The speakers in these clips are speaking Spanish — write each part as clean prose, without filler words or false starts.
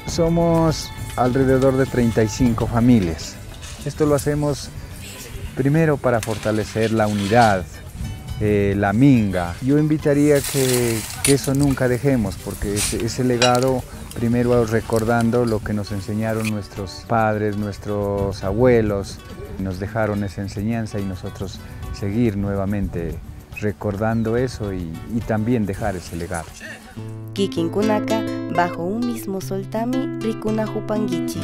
Somos alrededor de 35 familias. Esto lo hacemos primero para fortalecer la unidad, la minga. Yo invitaría que eso nunca dejemos, porque ese legado, primero recordando lo que nos enseñaron nuestros padres, nuestros abuelos, nos dejaron esa enseñanza y nosotros seguir nuevamente recordando eso y también dejar ese legado. Kikinkunaka, bajo un mismo soltami, rikuna hupangichi.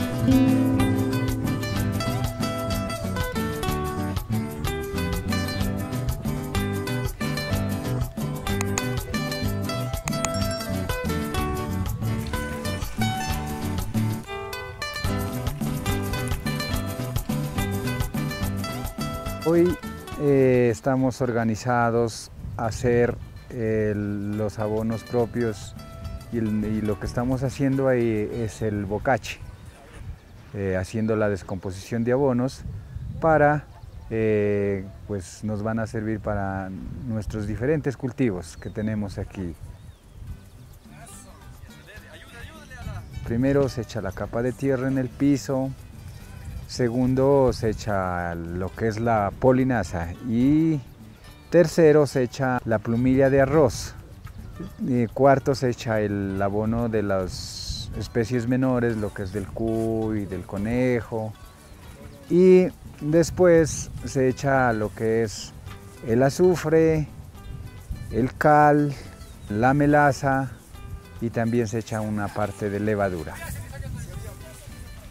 Hoy estamos organizados a hacer los abonos propios y lo que estamos haciendo ahí es el bocache, haciendo la descomposición de abonos para, pues nos van a servir para nuestros diferentes cultivos que tenemos aquí. Primero se echa la capa de tierra en el piso. Segundo, se echa lo que es la polinaza y tercero, se echa la plumilla de arroz. Y cuarto, se echa el abono de las especies menores, lo que es del cuy, del conejo. Y después se echa lo que es el azufre, el cal, la melaza y también se echa una parte de levadura.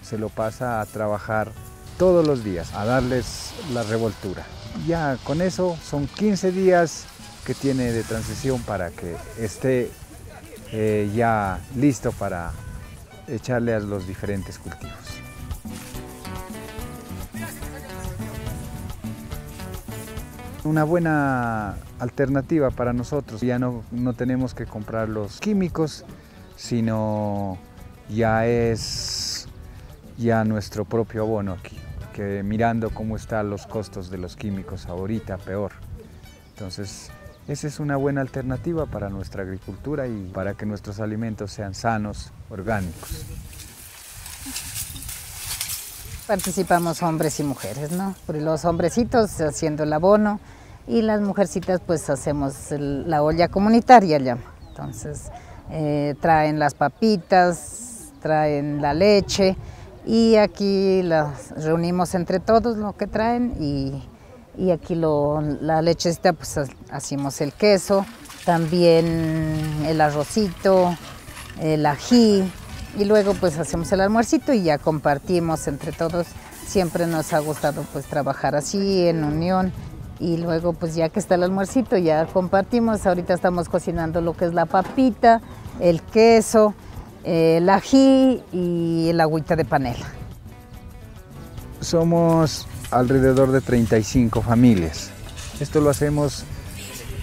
Se lo pasa a trabajar todos los días, a darles la revoltura. Ya con eso son 15 días que tiene de transición para que esté ya listo para echarle a los diferentes cultivos. Una buena alternativa para nosotros, ya no tenemos que comprar los químicos, sino ya es nuestro propio abono aquí, que mirando cómo están los costos de los químicos ahorita, peor. Entonces, esa es una buena alternativa para nuestra agricultura y para que nuestros alimentos sean sanos, orgánicos. Participamos hombres y mujeres, ¿no? Los hombrecitos haciendo el abono y las mujercitas pues hacemos la olla comunitaria ya. Entonces, traen las papitas, traen la leche, y aquí las reunimos entre todos lo que traen y aquí la lechecita pues hacemos el queso, también el arrocito, el ají y luego pues hacemos el almuercito y ya compartimos entre todos. Siempre nos ha gustado pues trabajar así en unión y luego pues ya que está el almuercito ya compartimos. Ahorita estamos cocinando lo que es la papita, el queso, el ají y el agüita de panela. Somos alrededor de 35 familias. Esto lo hacemos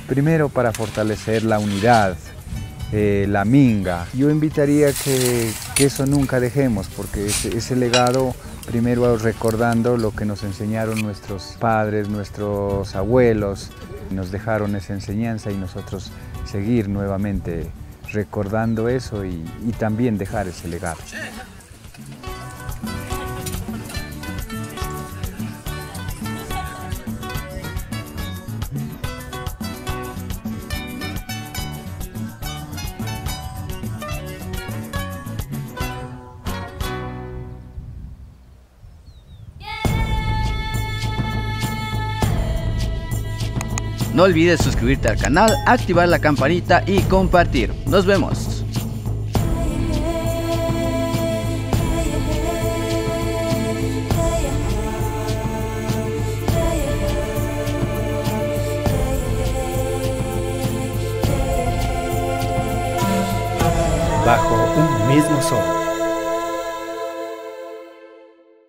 primero para fortalecer la unidad, la minga. Yo invitaría que eso nunca dejemos, porque ese legado, primero recordando lo que nos enseñaron nuestros padres, nuestros abuelos, nos dejaron esa enseñanza y nosotros seguir nuevamente recordando eso y también dejar ese legado. No olvides suscribirte al canal, activar la campanita y compartir. Nos vemos. Bajo un mismo sol.